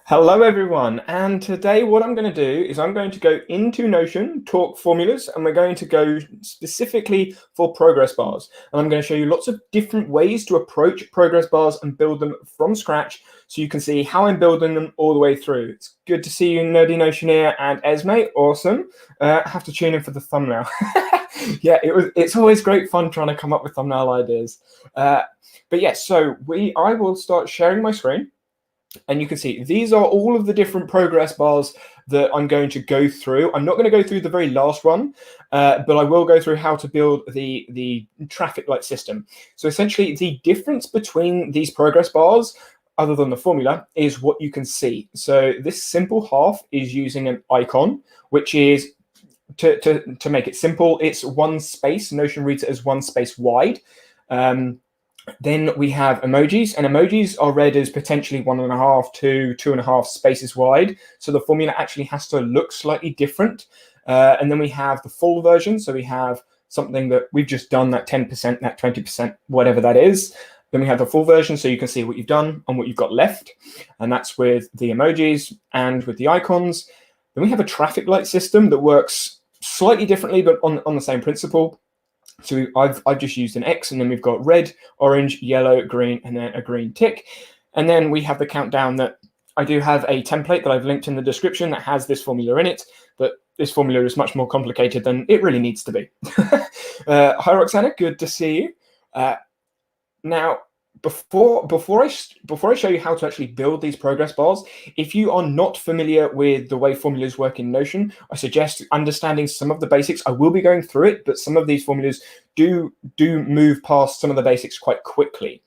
Hello everyone, and today what I'm going to do is I'm going to go into Notion, talk formulas, and we're going to go specifically for progress bars. And I'm going to show you lots of different ways to approach progress bars and build them from scratch so you can see how I'm building them all the way through. It's good to see you, Nerdy Notioneer and Esme, awesome. I have to tune in for the thumbnail. Yeah, it's always great fun trying to come up with thumbnail ideas. But yes, so I will start sharing my screen. And you can see these are all of the different progress bars that I'm going to go through. I'm not going to go through the very last one, but I will go through how to build the traffic light system. So essentially, the difference between these progress bars, other than the formula, is what you can see. So this simple half is using an icon, which is, to make it simple, it's one space. Notion reads it as one space wide. Then we have emojis, and emojis are read as potentially 1.5 to 2.5 spaces wide. So the formula actually has to look slightly different. And then we have the full version. So we have something that we've just done, that 10%, that 20%, whatever that is. Then we have the full version, so you can see what you've done and what you've got left. And that's with the emojis and with the icons. Then we have a traffic light system that works slightly differently, but on the same principle. So I've just used an X, and then we've got red, orange, yellow, green, and then a green tick. And then we have the countdown that I do have a template that I've linked in the description that has this formula in it, but this formula is much more complicated than it really needs to be. Hi, Roxana, good to see you. Now, before I show you how to actually build these progress bars, if you are not familiar with the way formulas work in Notion, I suggest understanding some of the basics. I will be going through it, but some of these formulas do move past some of the basics quite quickly.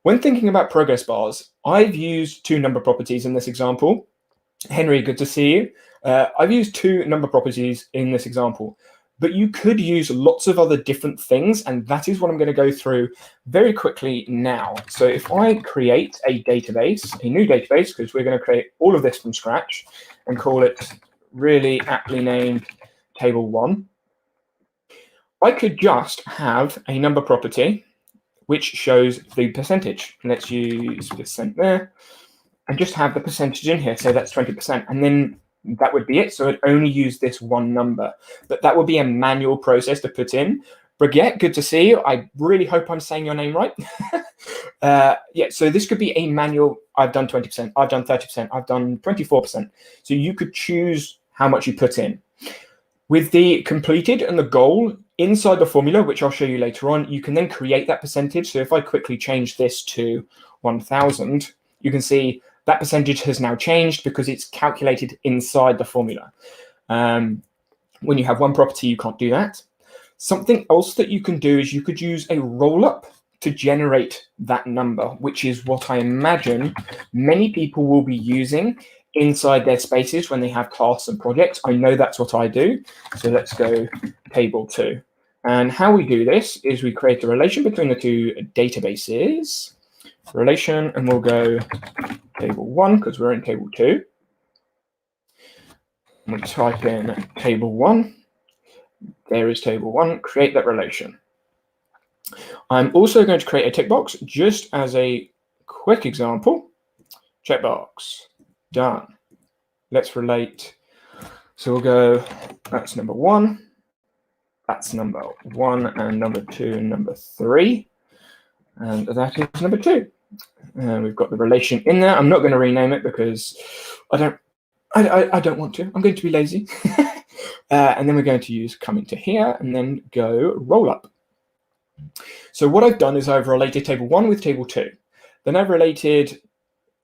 When thinking about progress bars, I've used two number properties in this example. Henry, good to see you. I've used two number properties in this example, but you could use lots of other different things, and that is what I'm going to go through very quickly now. So if I create a database, a new database, because we're going to create all of this from scratch and call it really aptly named table 1, I could just have a number property which shows the percentage. Let's use percent there and just have the percentage in here. So that's 20%. And then that would be it. So I'd only use this one number, but that would be a manual process to put in. Brigitte, good to see you. I really hope I'm saying your name right. Yeah, so this could be a manual. I've done 20%, I've done 30%, I've done 24%. So you could choose how much you put in. With the completed and the goal inside the formula, which I'll show you later on, you can then create that percentage. So if I quickly change this to 1000, you can see that percentage has now changed because it's calculated inside the formula. When you have one property, you can't do that. Something else that you can do is you could use a roll-up to generate that number, which is what I imagine many people will be using inside their spaces when they have tasks and projects. I know that's what I do. So let's go table 2. And how we do this is we create a relation between the two databases. Relation, and we'll go table 1 because we're in table 2. And we type in table 1. There is table 1. Create that relation. I'm also going to create a tick box just as a quick example. Checkbox. Done. Let's relate. So we'll go, that's number 1. That's number 1, and number 2, and number 3. And that is number 2. And we've got the relation in there. I'm not going to rename it because I don't want to. I'm going to be lazy. And then we're going to use come into here and then go roll up. So what I've done is I've related table 1 with table 2. Then I've related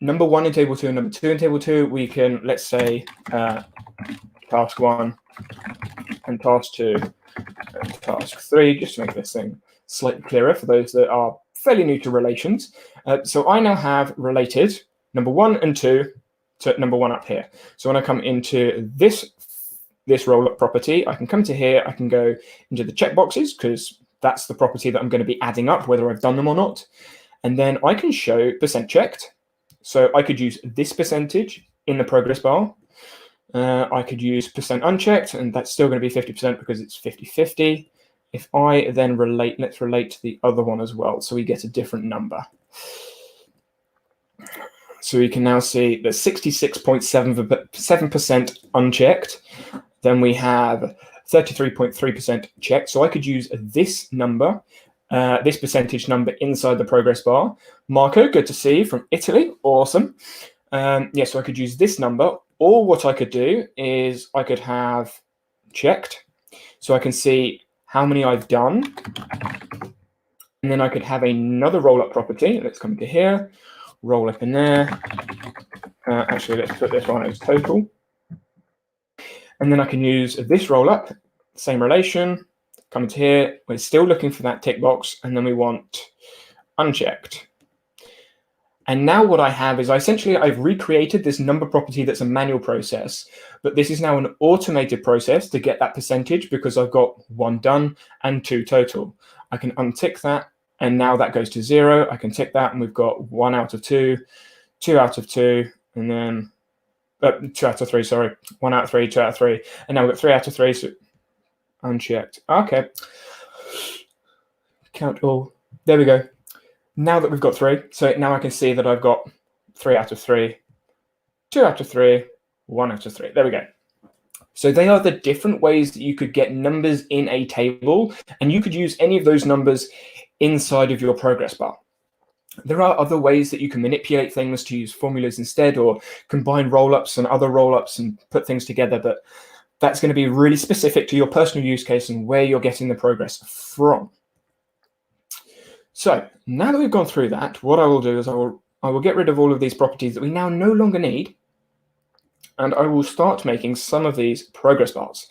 number 1 in table 2 and number 2 in table 2. We can, let's say, task 1 and task 2 and task 3, just to make this thing slightly clearer for those that are fairly new to relations. So I now have related number 1 and 2 to number 1 up here. So when I come into this roll-up property, I can come to here, I can go into the checkboxes because that's the property that I'm going to be adding up, whether I've done them or not. And then I can show percent checked. So I could use this percentage in the progress bar. I could use percent unchecked, and that's still going to be 50% because it's 50-50. If I then relate, let's relate to the other one as well, so we get a different number. So we can now see the 66.7% unchecked. Then we have 33.3% checked. So I could use this number, this percentage number inside the progress bar. Marco, good to see you from Italy. Awesome. Yeah, so I could use this number. Or what I could do is I could have checked. So I can see how many I've done. And then I could have another roll-up property. Let's come to here, roll up in there. Actually, let's put this one as total. And then I can use this roll-up, same relation, come to here. We're still looking for that tick box, and then we want unchecked. And now what I have is I've recreated this number property that's a manual process, but this is now an automated process to get that percentage because I've got 1 done and 2 total. I can untick that, and now that goes to 0. I can tick that, and we've got 1 out of 2, 2 out of 2, and then 2 out of 3, sorry. 1 out of 3, 2 out of 3. And now we've got 3 out of 3, so unchecked. Okay. Count all. There we go. Now that we've got 3, so now I can see that I've got 3 out of 3, 2 out of 3, 1 out of 3. There we go. So they are the different ways that you could get numbers in a table, and you could use any of those numbers inside of your progress bar. There are other ways that you can manipulate things to use formulas instead, or combine roll-ups and other roll-ups and put things together, but that's going to be really specific to your personal use case and where you're getting the progress from. So now that we've gone through that, what I will do is I will get rid of all of these properties that we now no longer need, and I will start making some of these progress bars,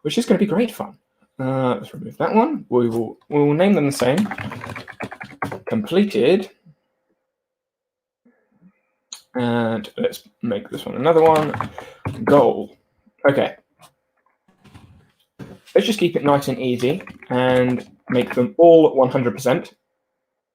which is going to be great fun. Let's remove that one. We will name them the same. Completed. And let's make this one another one. Goal. Okay. Let's just keep it nice and easy and make them all 100%.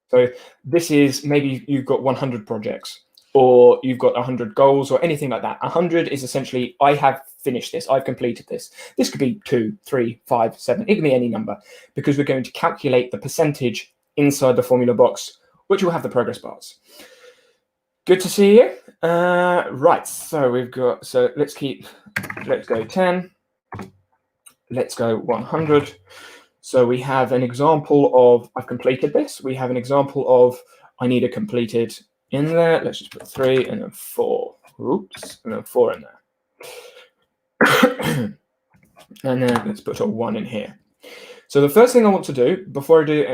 So this is, maybe you've got 100 projects, or you've got 100 goals, or anything like that. 100 is essentially, I have finished this, I've completed this. This could be 2, 3, 5, 7, it can be any number, because we're going to calculate the percentage inside the formula box, which will have the progress bars. Good to see you. Right, so we've got, so let's go 10, let's go 100. So we have an example of, I've completed this. We have an example of, I need a completed in there. Let's just put 3 and then 4. Oops, and then 4 in there. And then let's put a 1 in here. So the first thing I want to do, before I do,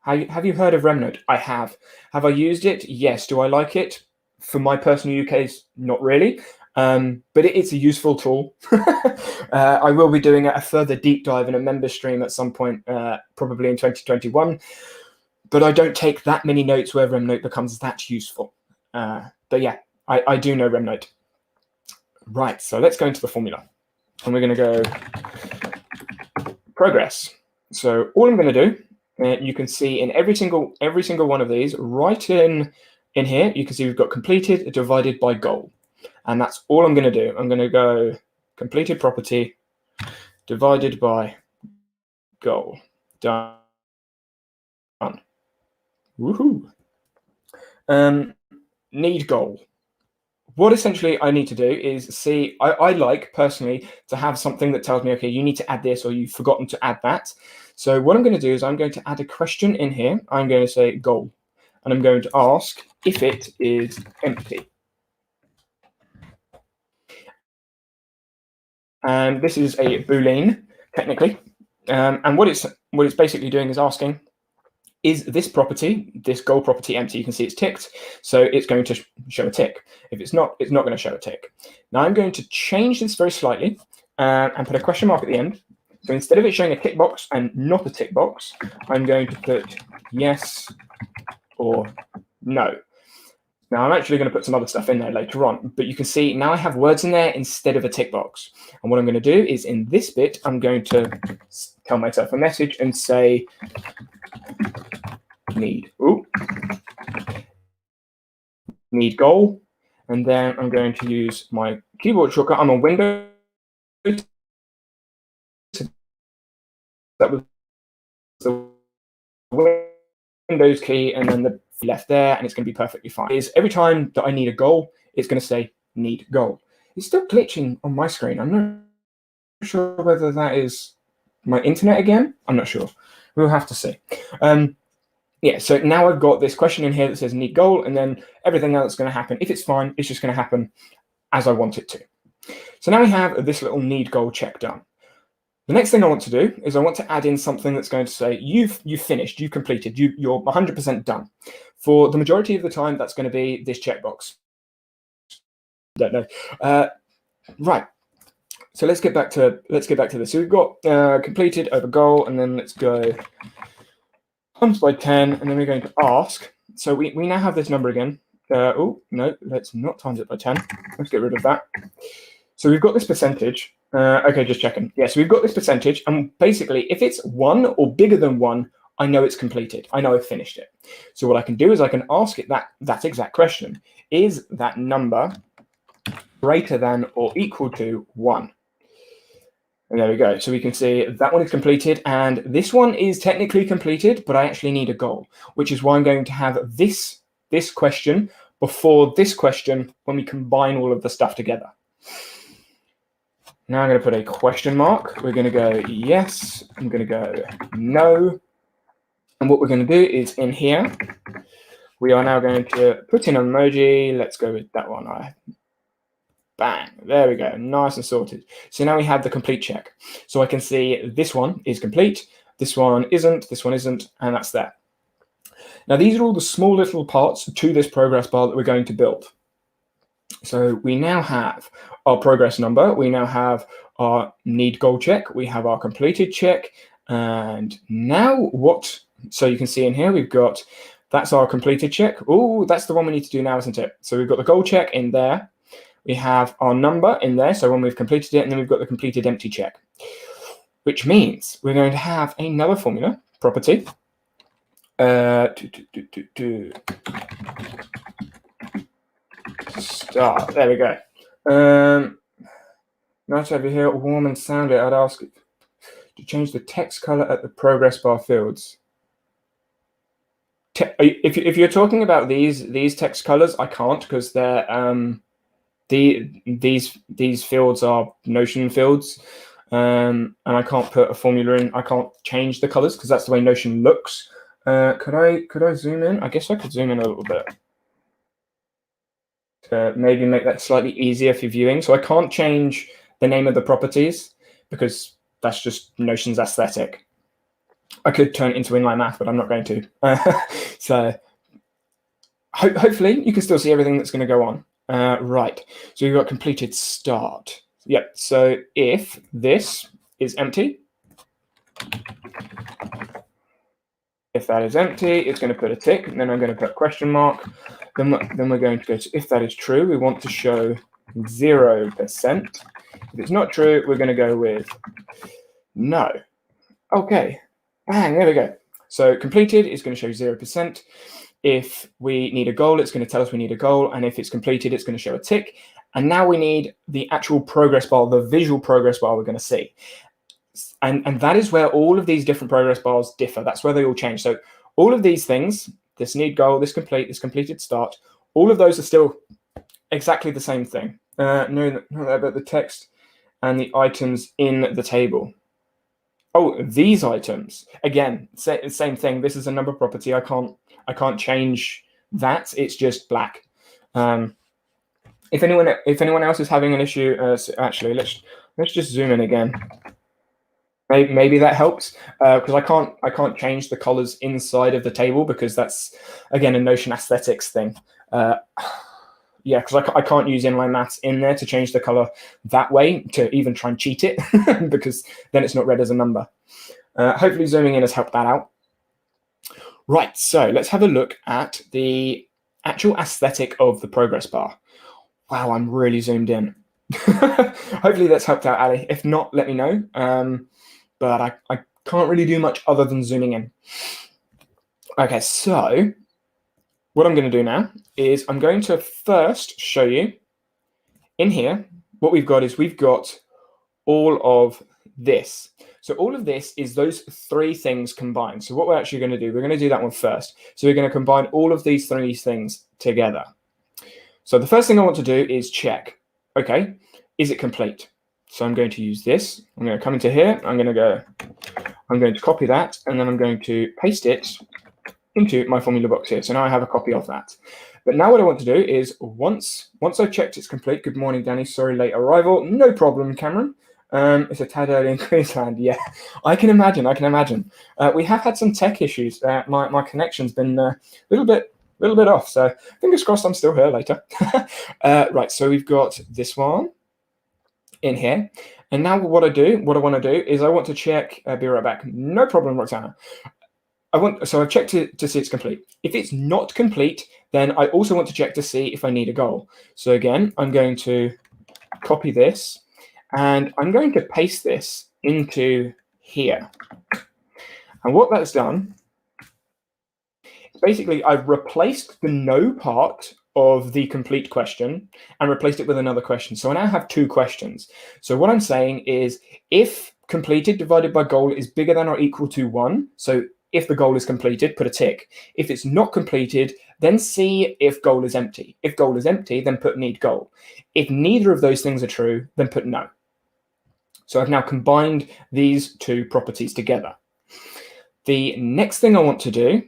have you heard of RemNote? I have. Have I used it? Yes. Do I like it? For my personal use case, not really. But it's a useful tool. I will be doing a further deep dive in a member stream at some point, probably in 2021. But I don't take that many notes where RemNote becomes that useful. But yeah, I do know RemNote. Right, so let's go into the formula. And we're going to go progress. So all I'm going to do, you can see in every single one of these, right in here, you can see we've got completed divided by goal. And that's all I'm going to do. I'm going to go completed property divided by goal. Done. Woohoo. Need goal. What essentially I need to do is see, I like personally to have something that tells me, okay, you need to add this, or you've forgotten to add that. So what I'm going to do is I'm going to add a question in here. I'm going to say goal, and I'm going to ask if it is empty. And this is a Boolean, technically. And what it's basically doing is asking, is this property, this goal property, empty? You can see it's ticked, so it's going to show a tick. If it's not going to show a tick. Now I'm going to change this very slightly and put a question mark at the end. So instead of it showing a tick box and not a tick box, I'm going to put yes or no. Now I'm actually going to put some other stuff in there later on, but you can see now I have words in there instead of a tick box. And what I'm going to do is in this bit, I'm going to tell myself a message and say need goal. And then I'm going to use my keyboard shortcut. I'm on Windows. That was the Windows key, and then the left there, and it's going to be perfectly fine. Is every time that I need a goal, it's going to say need goal. It's still glitching on my screen. I'm not sure whether that is my internet again. I'm not sure. We'll have to see. Yeah, so now I've got this question in here that says need goal, and then everything else is going to happen. If it's fine, it's just going to happen as I want it to. So now we have this little need goal check done. The next thing I want to do is I want to add in something that's going to say you've finished, you've completed, you're 100% done. For the majority of the time, that's going to be this checkbox. Don't know. Right. So let's get back to this. So we've got completed over goal, and then let's go times by 10, and then we're going to ask. So we now have this number again. Oh no, let's not times it by 10. Let's get rid of that. So we've got this percentage. Okay, just checking. Yeah, so we've got this percentage, and basically, if it's 1 or bigger than 1, I know it's completed. I know I've finished it. So what I can do is I can ask it that exact question: is that number greater than or equal to 1? And there we go. So we can see that one is completed, and this one is technically completed, but I actually need a goal, which is why I'm going to have this question before this question when we combine all of the stuff together. Now I'm going to put a question mark. We're going to go yes. I'm going to go no. And what we're going to do is in here, we are now going to put in an emoji. Let's go with that one. Bang. There we go. Nice and sorted. So now we have the complete check. So I can see this one is complete. This one isn't. This one isn't. And that's that. Now these are all the small little parts to this progress bar that we're going to build. So we now have our progress number. We now have our need goal check. We have our completed check. And now what? So you can see in here, we've got, that's our completed check. Oh, that's the one we need to do now, isn't it? So we've got the goal check in there. We have our number in there. So when we've completed it, and then we've got the completed empty check, which means we're going to have another formula, property. Start. There we go. Nice over here, warm and soundly. I'd ask it to change the text color at the progress bar fields. If you're talking about these text colors, I can't, because they're these fields are Notion fields, and I can't put a formula in. I can't change the colors because that's the way Notion looks. Could I zoom in? I guess I could zoom in a little bit. Maybe make that slightly easier for viewing. So I can't change the name of the properties because that's just Notion's aesthetic. I could turn it into inline math, but I'm not going to. So hopefully you can still see everything that's going to go on. Right, so we've got completed start. Yep, so if this is empty, if that is empty, it's going to put a tick, and then I'm going to put a question mark. Then we're going to go to, if that is true, we want to show 0%. If it's not true, we're going to go with no. Okay, bang, there we go. So completed is going to show 0%. If we need a goal, it's going to tell us we need a goal. And if it's completed, it's going to show a tick. And now we need the actual progress bar, the visual progress bar we're going to see. And that is where all of these different progress bars differ. That's where they all change. So all of these things, this need goal, this complete, this completed start, all of those are still exactly the same thing. No, not there, but the text and the items in the table. Oh, these items, again, same thing. This is a number property. I can't change that. It's just black. If anyone else is having an issue, actually, let's just zoom in again. Maybe that helps, because I can't change the colors inside of the table because that's, again, a Notion aesthetics thing. Yeah, because I can't use inline maths in there to change the color that way to even try and cheat it because then it's not read as a number. Hopefully zooming in has helped that out. Right, so let's have a look at the actual aesthetic of the progress bar. Wow, I'm really zoomed in. Hopefully that's helped out, Ali. If not, let me know. But I can't really do much other than zooming in. Okay, so what I'm going to do now is I'm going to first show you in here what we've got is we've got all of this. So all of this is those three things combined. So what we're actually going to do, we're going to do that one first. So we're going to combine all of these three things together. So the first thing I want to do is check, okay, is it complete? So I'm going to use this. I'm going to come into here. I'm going to copy that, and then I'm going to paste it into my formula box here. So now I have a copy of that. But now what I want to do is once I've checked it's complete, good morning, Danny, sorry, late arrival. No problem, Cameron. It's a tad early in Queensland. Yeah, I can imagine. We have had some tech issues. My connection's been a little bit off. So fingers crossed I'm still here later. Right, so we've got this one in here. And now what I want to do is I want to check, be right back. No problem, Roxana. So I've checked to see it's complete. If it's not complete, then I also want to check to see if I need a goal. So again, I'm going to copy this and I'm going to paste this into here. And what that's done, basically I've replaced the no part of the complete question and replaced it with another question. So I now have two questions. So what I'm saying is if completed divided by goal is bigger than or equal to 1, so if the goal is completed, put a tick. If it's not completed, then see if goal is empty. If goal is empty, then put need goal. If neither of those things are true, then put no. So I've now combined these two properties together. The next thing I want to do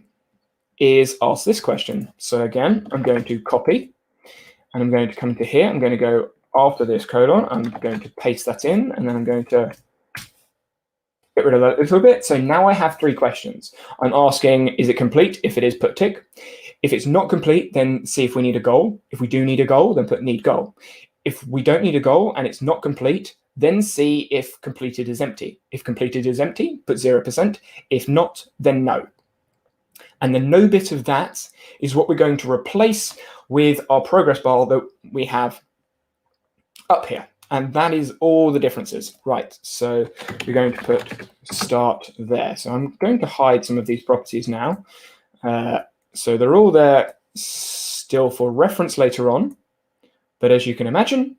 is ask this question. So again, I'm going to copy and I'm going to come to here. I'm going to go after this colon. I'm going to paste that in and then I'm going to get rid of that a little bit. So now I have three questions. I'm asking, is it complete? If it is, put tick. If it's not complete, then see if we need a goal. If we do need a goal, then put need goal. If we don't need a goal and it's not complete, then see if completed is empty. If completed is empty, put 0%. If not, then no. And the no bit of that is what we're going to replace with our progress bar that we have up here. And that is all the differences. Right, so we're going to put start there. So I'm going to hide some of these properties now. So they're all there still for reference later on. But as you can imagine,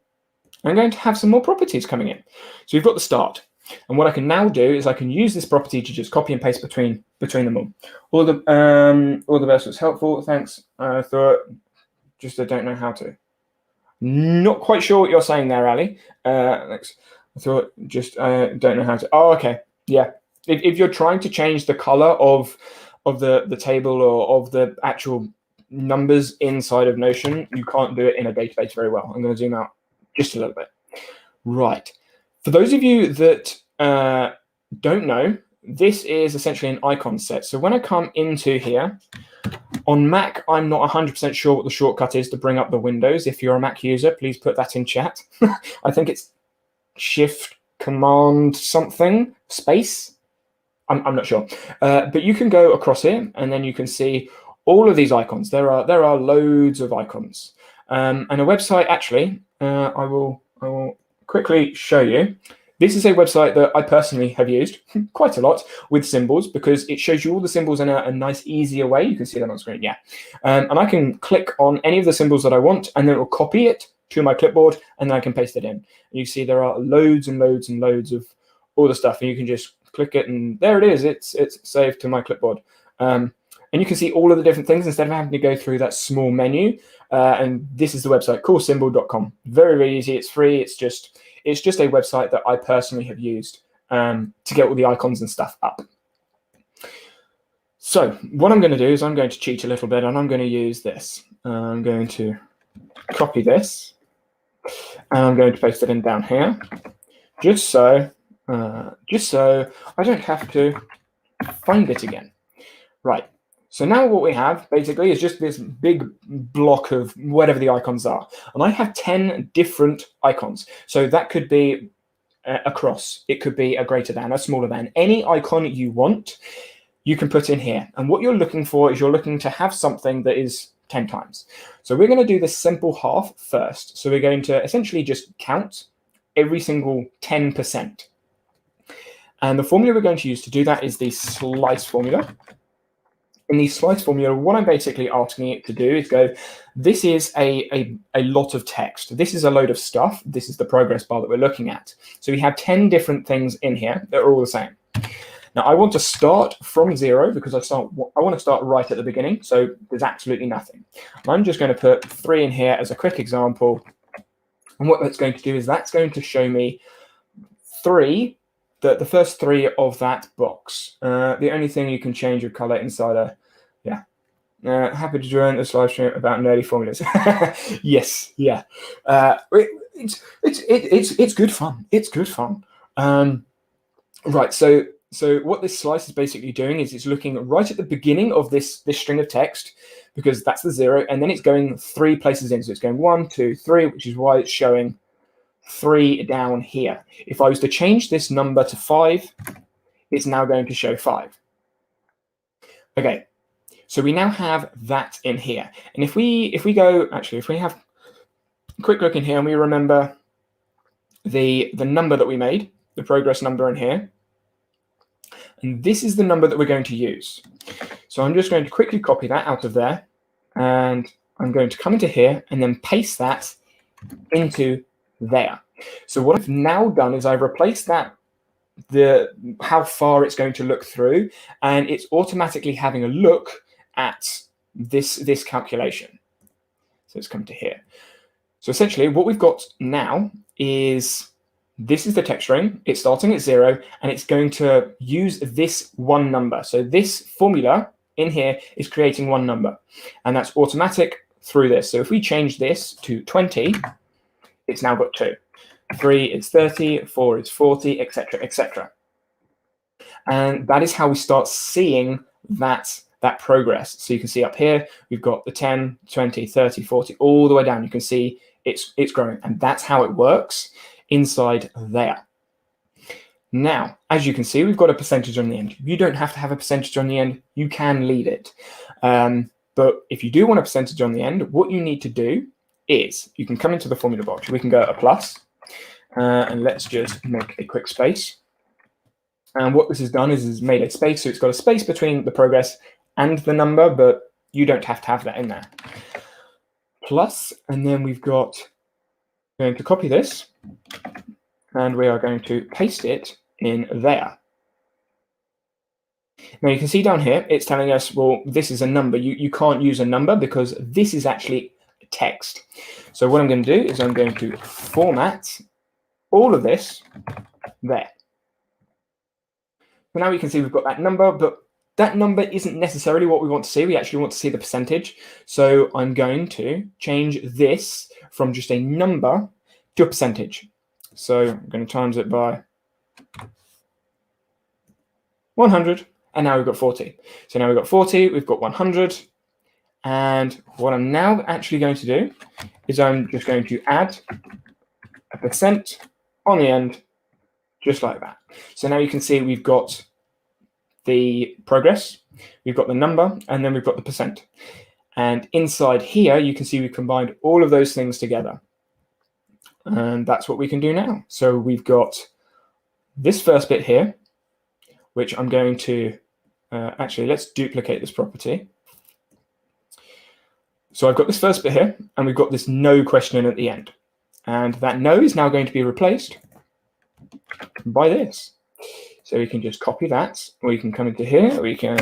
I'm going to have some more properties coming in. So we've got the start. And what I can now do is I can use this property to just copy and paste between them all. All the best was helpful. Thanks. I thought just I don't know how to. Not quite sure what you're saying there, Ali. I thought just don't know how to. Oh, okay. Yeah. If you're trying to change the color of the table or of the actual numbers inside of Notion, you can't do it in a database very well. I'm going to zoom out just a little bit. Right. For those of you that don't know, this is essentially an icon set. So when I come into here, on Mac, I'm not 100% sure what the shortcut is to bring up the windows. If you're a Mac user, please put that in chat. I think it's Shift Command something, space. I'm not sure. But you can go across here and then you can see all of these icons. There are loads of icons. And a website, actually, I will quickly show you. This is a website that I personally have used quite a lot with symbols because it shows you all the symbols in a nice, easier way. You can see them on screen, yeah. And I can click on any of the symbols that I want, and then it will copy it to my clipboard, and then I can paste it in. And you see there are loads and loads and loads of all the stuff, and you can just click it, and there it is. It's saved to my clipboard. And you can see all of the different things instead of having to go through that small menu. And this is the website, coolsymbol.com. Very, very easy. It's free. It's just a website that I personally have used to get all the icons and stuff up. So what I'm going to do is I'm going to cheat a little bit, and I'm going to use this. I'm going to copy this, and I'm going to paste it in down here, just so I don't have to find it again. Right. So now what we have basically is just this big block of whatever the icons are. And I have 10 different icons. So that could be a cross. It could be a greater than, a smaller than. Any icon you want, you can put in here. And what you're looking for is you're looking to have something that is 10 times. So we're going to do the simple half first. So we're going to essentially just count every single 10%. And the formula we're going to use to do that is the slice formula. in the slice formula, what I'm basically asking it to do is go, this is a lot of text. This is a load of stuff. This is the progress bar that we're looking at. So we have 10 different things in here that are all the same. Now I want to start from 0 because I want to start right at the beginning. So there's absolutely nothing. I'm just going to put 3 in here as a quick example. And what that's going to do is that's going to show me the first 3 of that box. The only thing you can change your color inside happy to join this live stream about nerdy formulas. Yes, yeah. It's good fun. It's good fun. Right. So what this slice is basically doing is it's looking right at the beginning of this string of text, because that's the 0, and then it's going 3 places in. So it's going 1, 2, 3, which is why it's showing 3 down here. If I was to change this number to 5, it's now going to show 5. Okay. So we now have that in here. And if we have a quick look in here and we remember the number that we made, the progress number in here, and this is the number that we're going to use. So I'm just going to quickly copy that out of there, and I'm going to come into here and then paste that into there. So what I've now done is I've replaced that, how far it's going to look through, and it's automatically having a look at this calculation. So let's come to here. So essentially what we've got now is, this is the text string. It's starting at 0, and it's going to use this one number. So this formula in here is creating one number, and that's automatic through this. So if we change this to 20, it's now got 2. 3 is 30, 4 is 40, etc., etc. And that is how we start seeing that progress. So you can see up here, we've got the 10, 20, 30, 40, all the way down. You can see it's growing, and that's how it works inside there. Now, as you can see, we've got a percentage on the end. You don't have to have a percentage on the end. You can leave it. But if you do want a percentage on the end, what you need to do is you can come into the formula box. We can go a plus, and let's just make a quick space. And what this has done is made a space. So it's got a space between the progress and the number, but you don't have to have that in there. Plus, and then we've got, going to copy this, and we are going to paste it in there. Now you can see down here, it's telling us, well, this is a number. You can't use a number because this is actually text. So what I'm going to do is I'm going to format all of this there. So now you can see we've got that number, but that number isn't necessarily what we want to see. We actually want to see the percentage. So I'm going to change this from just a number to a percentage. So I'm going to times it by 100, and now we've got 40. So now we've got 40, we've got 100, and what I'm now actually going to do is I'm just going to add a percent on the end, just like that. So now you can see we've got the progress, we've got the number, and then we've got the percent. And inside here, you can see we combined all of those things together. And that's what we can do now. So we've got this first bit here, which I'm going to, actually, let's duplicate this property. So I've got this first bit here, and we've got this no question at the end. And that no is now going to be replaced by this. So we can just copy that. We can come into here. We can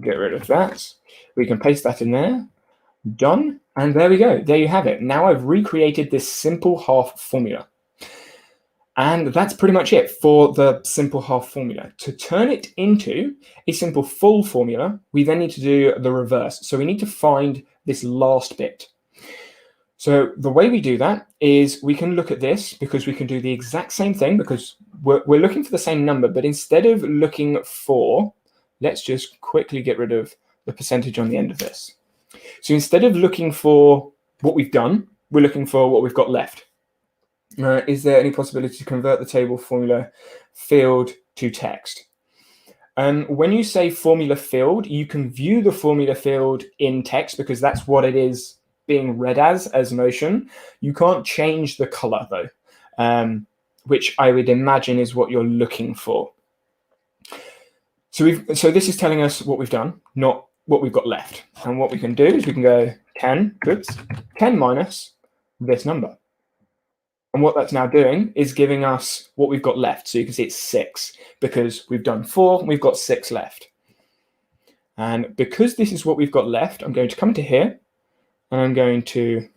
get rid of that. We can paste that in there. Done. And there we go. There you have it. Now I've recreated this simple half formula. And that's pretty much it for the simple half formula. To turn it into a simple full formula, we then need to do the reverse. So we need to find this last bit. So the way we do that is we can look at this, because we can do the exact same thing, because we're looking for the same number, but instead of looking for, let's just quickly get rid of the percentage on the end of this. So instead of looking for what we've done, we're looking for what we've got left. Is there any possibility to convert the table formula field to text? When you say formula field, you can view the formula field in text because that's what it is being read as Notion. You can't change the color though, which I would imagine is what you're looking for. So this is telling us what we've done, not what we've got left. And what we can do is we can go 10 minus this number. And what that's now doing is giving us what we've got left. So you can see it's 6 because we've done 4 and we've got 6 left. And because this is what we've got left, I'm going to come to here and I'm going to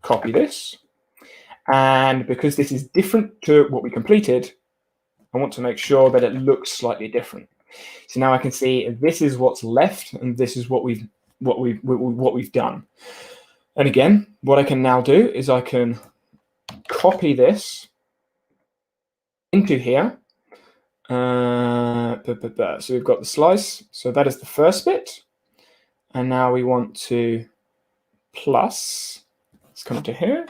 copy this. And because this is different to what we completed, I want to make sure that it looks slightly different. So now I can see this is what's left and this is what we've done. And again, what I can now do is I can copy this into here. So we've got the slice. So that is the first bit. And now we want to plus. Let's come to here.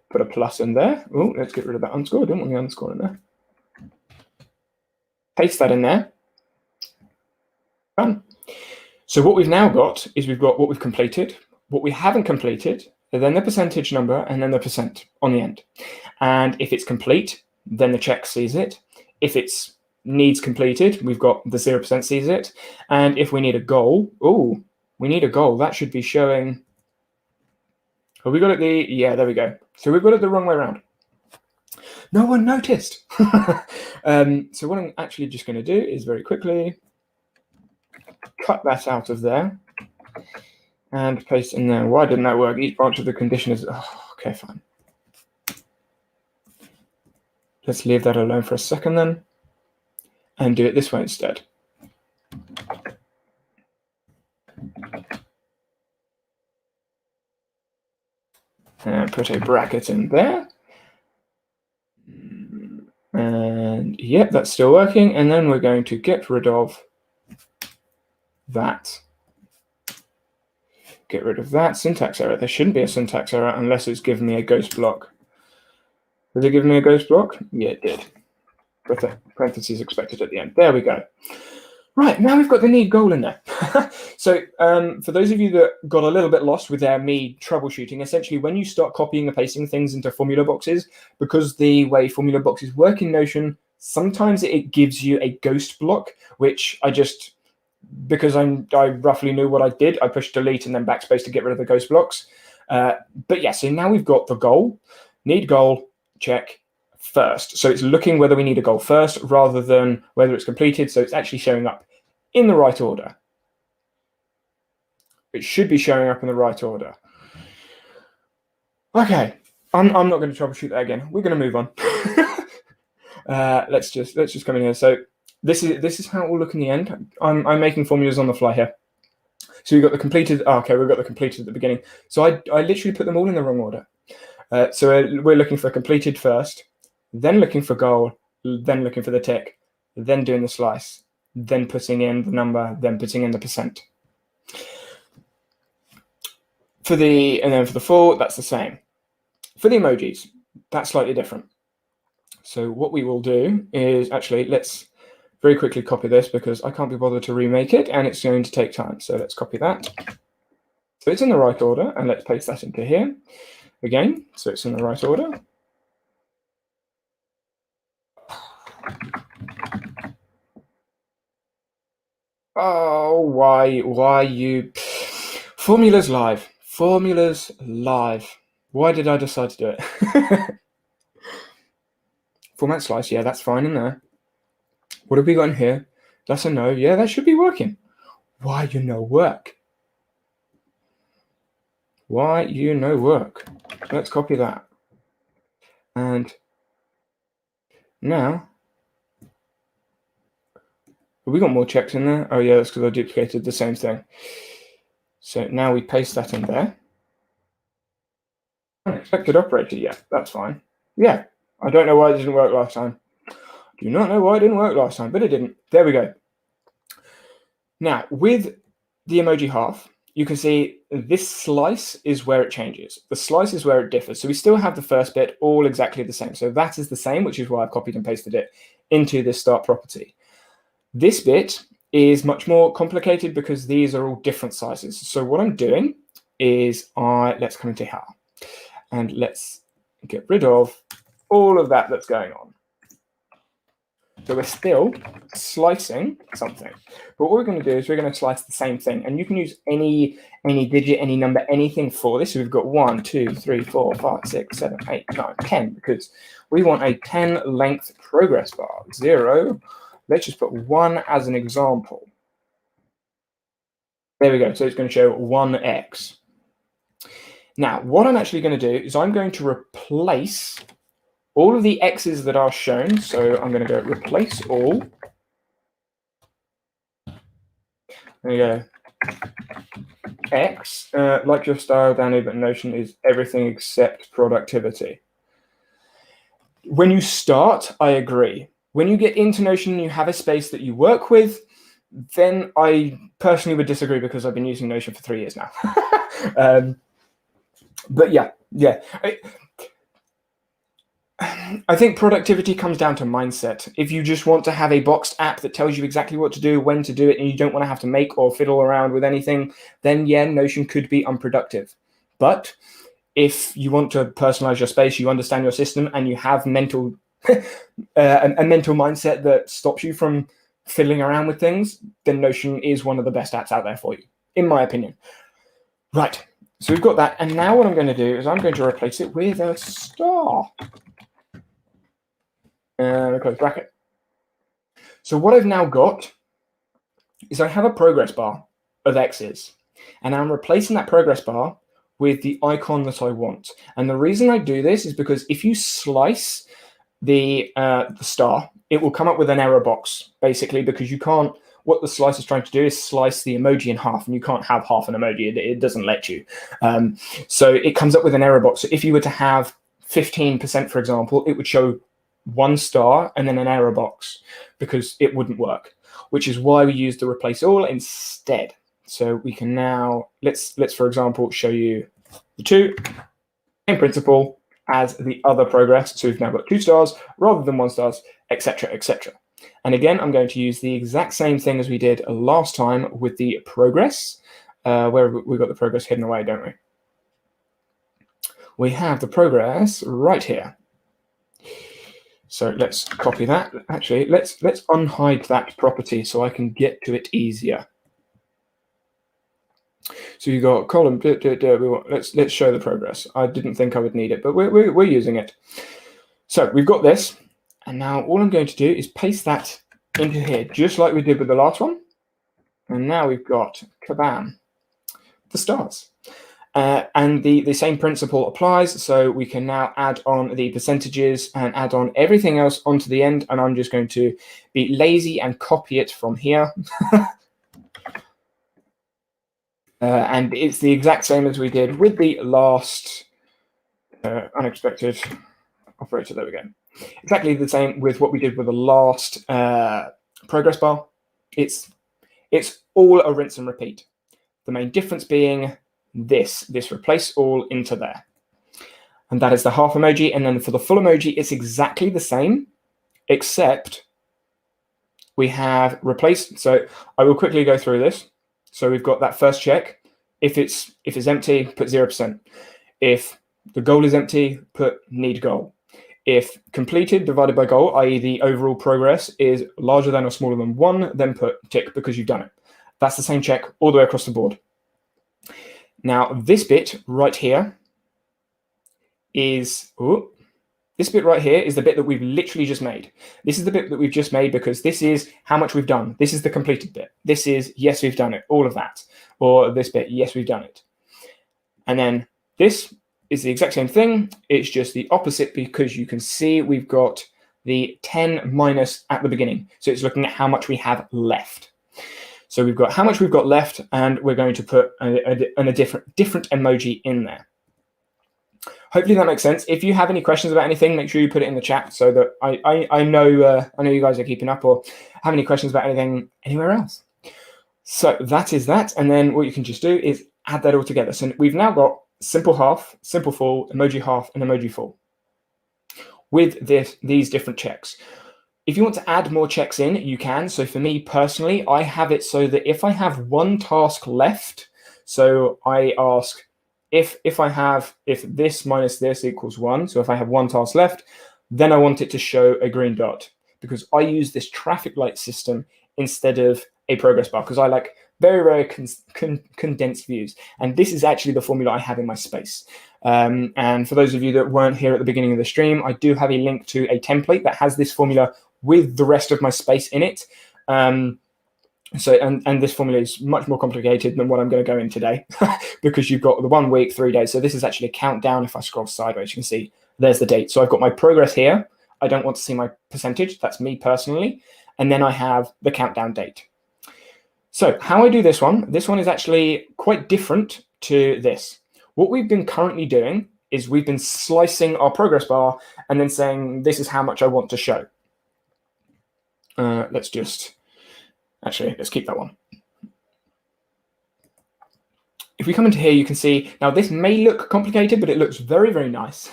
Put a plus in there. Oh, let's get rid of that underscore. I don't want the underscore in there. Paste that in there. Done. So what we've now got is we've got what we've completed, what we haven't completed, and then the percentage number, and then the percent on the end. And if it's complete, then the check sees it. If it's needs completed, we've got the 0% sees it. And if we need a goal, we need a goal. That should be showing. Have we got it yeah, there we go. So we've got it the wrong way around. No one noticed. So what I'm actually just going to do is very quickly cut that out of there and paste in there. Why didn't that work? Each branch of the condition is, okay, fine. Let's leave that alone for a second then and do it this way instead. And put a bracket in there. And yep, that's still working. And then we're going to get rid of that. Get rid of that syntax error. There shouldn't be a syntax error unless it's given me a ghost block. Did it give me a ghost block? Yeah, it did. With the parentheses expected at the end. There we go. Right, now we've got the need goal in there. So for those of you that got a little bit lost with me troubleshooting, essentially when you start copying and pasting things into formula boxes, because the way formula boxes work in Notion, sometimes it gives you a ghost block, which because I roughly knew what I did, I pushed delete and then backspace to get rid of the ghost blocks. But yeah, so now we've got the goal, need goal, check first. So it's looking whether we need a goal first rather than whether it's completed. So it's actually showing up in the right order. It should be showing up in the right order. Okay, I'm not going to troubleshoot that again. We're going to move on. Let's just come in here. So this is how it will look in the end. I'm making formulas on the fly here. So we've got the completed. Okay, we've got the completed at the beginning. So I literally put them all in the wrong order. So we're looking for completed first, then looking for goal, then looking for the tick, then doing the slice, then putting in the number, then putting in the percent. And then for the full, that's the same. For the emojis, that's slightly different. So what we will do is actually, let's very quickly copy this because I can't be bothered to remake it and it's going to take time. So let's copy that. So it's in the right order and let's paste that into here again. So it's in the right order. Oh, why you... Formulas live. Formulas live. Why did I decide to do it? Format slice, yeah, that's fine in there. What have we got in here? That's a no. Yeah, that should be working. Why you no work? Why you no work? Let's copy that. And now, have we got more checks in there? Oh yeah, that's because I duplicated the same thing. So now we paste that in there. Unexpected operator, yeah, that's fine. Yeah, I don't know why it didn't work last time. Do not know why it didn't work last time, but it didn't. There we go. Now, with the emoji half, you can see this slice is where it changes. The slice is where it differs. So we still have the first bit all exactly the same. So that is the same, which is why I've copied and pasted it into this start property. This bit is much more complicated because these are all different sizes. So what I'm doing is let's come into here and let's get rid of all of that that's going on. So we're still slicing something. But what we're going to do is we're going to slice the same thing. And you can use any digit, any number, anything for this. So we've got 1, 2, 3, 4, 5, 6, 7, 8, 9, 10, because we want a 10 length progress bar. 0. Let's just put 1 as an example. There we go. So it's going to show 1x. Now, what I'm actually going to do is I'm going to replace all of the x's that are shown. So I'm going to go replace all. There you go. X, like your style, Danny, but Notion is everything except productivity. When you start, I agree. When you get into Notion and you have a space that you work with, then I personally would disagree because I've been using Notion for 3 years now. But yeah. I think productivity comes down to mindset. If you just want to have a boxed app that tells you exactly what to do, when to do it, and you don't want to have to make or fiddle around with anything, then yeah, Notion could be unproductive. But if you want to personalize your space, you understand your system, and you have a mental mindset that stops you from fiddling around with things, then Notion is one of the best apps out there for you, in my opinion. Right, so we've got that, and now what I'm going to do is I'm going to replace it with a star. Close bracket. So what I've now got is I have a progress bar of x's, and I'm replacing that progress bar with the icon that I want. And the reason I do this is because if you slice the star, it will come up with an error box, basically, because you can't. What the slice is trying to do is slice the emoji in half, and you can't have half an emoji. It doesn't let you. So it comes up with an error box. So if you were to have 15%, for example, it would show 1 star and then an error box because it wouldn't work, which is why we use the replace all instead. So we can now, let's for example, show you the 2, same principle as the other progress. So we've now got 2 stars rather than 1 stars, etc., etc. And again, I'm going to use the exact same thing as we did last time with the progress, where we've got the progress hidden away, don't we? We have the progress right here. So let's copy that. Actually, let's unhide that property so I can get to it easier. So you got column. Let's show the progress. I didn't think I would need it, but we're using it. So we've got this, and now all I'm going to do is paste that into here, just like we did with the last one. And now we've got kabam, the stars. And the same principle applies, so we can now add on the percentages and add on everything else onto the end, and I'm just going to be lazy and copy it from here. And it's the exact same as we did with the last unexpected operator. There we go. Exactly the same with what we did with the last progress bar. It's all a rinse and repeat. The main difference being this replace all into there. And that is the half emoji. And then for the full emoji, it's exactly the same, except we have replaced. So I will quickly go through this. So we've got that first check. If it's empty, put 0%. If the goal is empty, put need goal. If completed divided by goal, i.e. the overall progress is larger than or smaller than 1, then put tick because you've done it. That's the same check all the way across the board. Now, this bit right here is the bit that we've literally just made. This is the bit that we've just made because this is how much we've done. This is the completed bit. This is, yes, we've done it, all of that. Or this bit, yes, we've done it. And then this is the exact same thing. It's just the opposite because you can see we've got the 10 minus at the beginning. So it's looking at how much we have left. So we've got how much we've got left, and we're going to put a different emoji in there. Hopefully that makes sense. If you have any questions about anything, make sure you put it in the chat so that I know you guys are keeping up, or have any questions about anything anywhere else. So that is that, and then what you can just do is add that all together. So we've now got simple half, simple full, emoji half, and emoji full with these different checks. If you want to add more checks in, you can. So for me personally, I have it so that if I have 1 task left, so I ask if this minus this equals 1, so if I have 1 task left, then I want it to show a green dot. because I use this traffic light system instead of a progress bar, because I like very, very condensed views. And this is actually the formula I have in my space. And for those of you that weren't here at the beginning of the stream, I do have a link to a template that has this formula with the rest of my space in it. And this formula is much more complicated than what I'm going to go in today because you've got the 1 week, 3 days. So this is actually a countdown. If I scroll sideways, you can see there's the date. So I've got my progress here. I don't want to see my percentage. That's me personally. And then I have the countdown date. So how I do this one is actually quite different to this. What we've been currently doing is we've been slicing our progress bar and then saying, this is how much I want to show. Let's keep that one. If we come into here, you can see, now this may look complicated, but it looks very, very nice.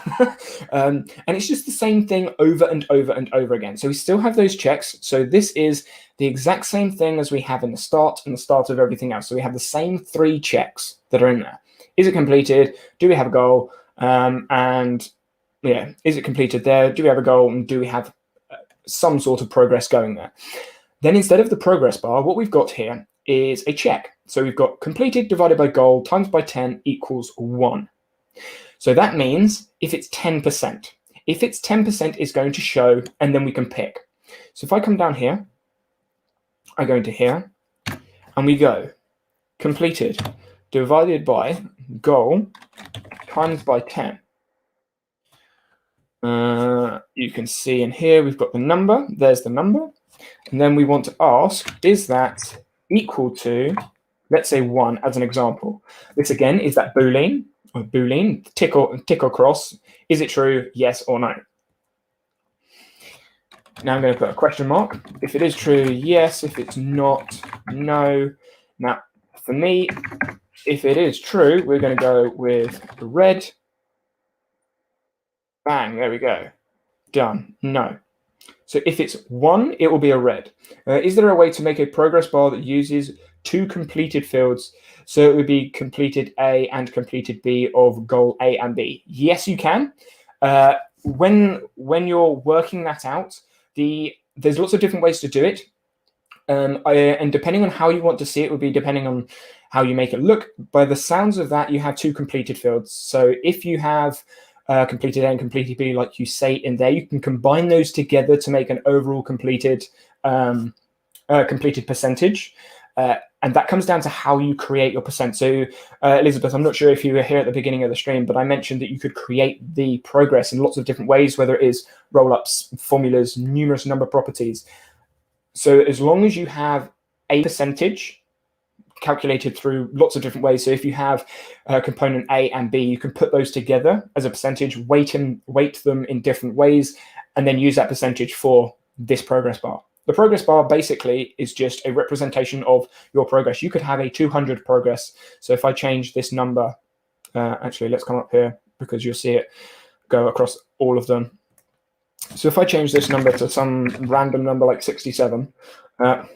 And it's just the same thing over and over and over again. So we still have those checks. So this is the exact same thing as we have in the start and the start of everything else. So we have the same 3 checks that are in there. Is it completed? Do we have a goal? And yeah, is it completed there? Do we have a goal? And do we have some sort of progress going there? Then instead of the progress bar, what we've got here is a check. So we've got completed divided by goal times by 10 equals 1. So that means if it's 10%, if it's 10% is going to show, and then we can pick. So if I come down here, I go into here, and we go completed divided by goal times by 10. You can see in here, we've got the number. There's the number. And then we want to ask, is that equal to, let's say 1 as an example. This again is that Boolean, tick or cross. Is it true, yes or no? Now I'm going to put a question mark. If it is true, yes. If it's not, no. Now, for me, if it is true, we're going to go with red. Bang, there we go. Done, no. So if it's 1, it will be a red. Is there a way to make a progress bar that uses 2 completed fields? So it would be completed A and completed B of goal A and B. Yes, you can. When you're working that out, there's lots of different ways to do it. And depending on how you want to see it, would be depending on how you make it look. By the sounds of that, you have 2 completed fields. So if you have completed A and completed B, like you say in there, you can combine those together to make an overall completed percentage. And that comes down to how you create your percent. So Elizabeth, I'm not sure if you were here at the beginning of the stream, but I mentioned that you could create the progress in lots of different ways, whether it is roll-ups, formulas, numerous number properties. So as long as you have a percentage calculated through lots of different ways. So if you have component A and B, you can put those together as a percentage, weight them in different ways, and then use that percentage for this progress bar. The progress bar basically is just a representation of your progress. You could have a 200 progress. So if I change this number, actually, let's come up here because you'll see it go across all of them. So if I change this number to some random number like 67, wow.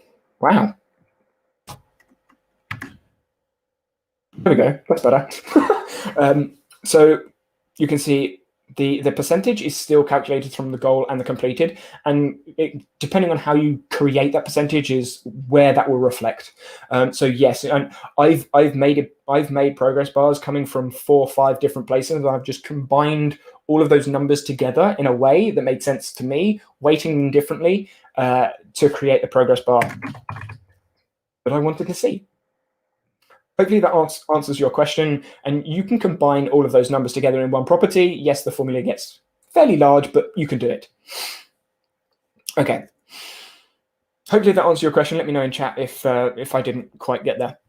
There we go, that's better. So you can see the percentage is still calculated from the goal and the completed, and depending on how you create that percentage is where that will reflect. So yes, and I've made progress bars coming from 4 or 5 different places, and I've just combined all of those numbers together in a way that made sense to me, weighting them differently to create the progress bar that I wanted to see. Hopefully that answers your question, and you can combine all of those numbers together in one property. Yes, the formula gets fairly large, but you can do it. Okay. Hopefully that answers your question. Let me know in chat if I didn't quite get there.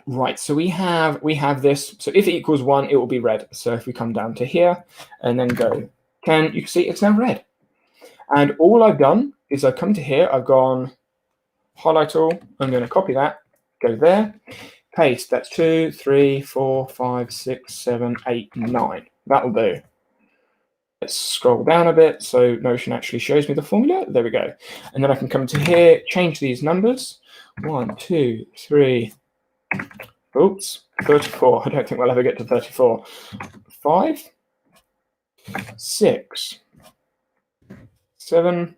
Right, so we have this. So if it equals 1, it will be red. So if we come down to here and then go 10, you can see it's now red. And all I've done is I've come to here, I've gone highlight all, I'm going to copy that, go there, paste, that's 2, 3, 4, 5, 6, 7, 8, 9. That'll do. Let's scroll down a bit so Notion actually shows me the formula. There we go. And then I can come to here, change these numbers. 1, 2, 3, oops, 34. I don't think we'll ever get to 34. 5, 6, 7,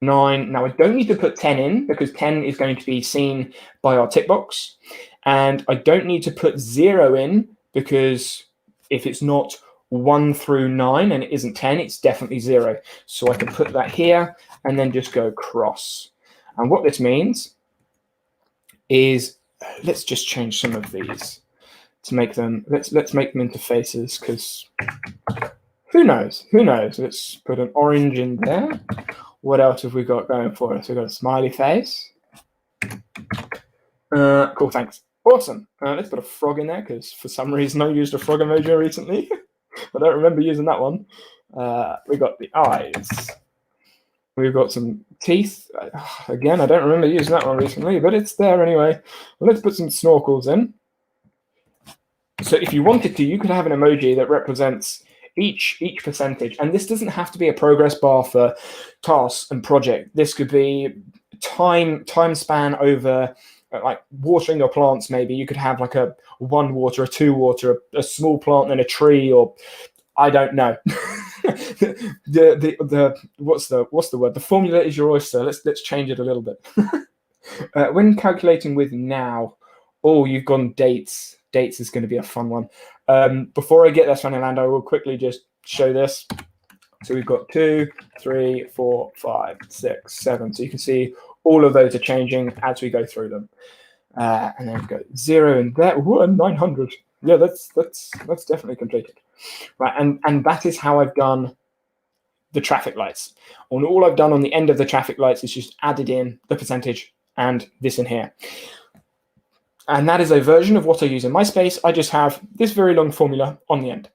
9. Now I don't need to put 10 in because 10 is going to be seen by our tick box. And I don't need to put 0 in because if it's not 1 through 9 and it isn't 10, it's definitely 0. So I can put that here and then just go cross. And what this means is, let's just change some of these to make them, let's make them into faces, because who knows? Let's put an orange in there. What else have we got going for us? We've got a smiley face. Cool, thanks. Awesome. Let's put a frog in there because for some reason I used a frog emoji recently. I don't remember using that one. We got the eyes. We've got some teeth. Again, I don't remember using that one recently, but it's there anyway. Well, let's put some snorkels in. So if you wanted to, you could have an emoji that represents each percentage. And this doesn't have to be a progress bar for tasks and project. This could be time span over like watering your plants. Maybe you could have like a 1 water, a 2 water, a small plant, then a tree, or I don't know. What's the word? The formula is your oyster. Let's change it a little bit. When calculating with now, you've gone dates. Dates is going to be a fun one. Before I get this one in hand, I will quickly just show this. So we've got 2, 3, 4, 5, 6, 7. So you can see all of those are changing as we go through them. And then we've got 0 in there. Ooh, 900. Yeah, that's definitely completed. Right, and that is how I've done the traffic lights. And all I've done on the end of the traffic lights is just added in the percentage and this in here. And that is a version of what I use in my space. I just have this very long formula on the end.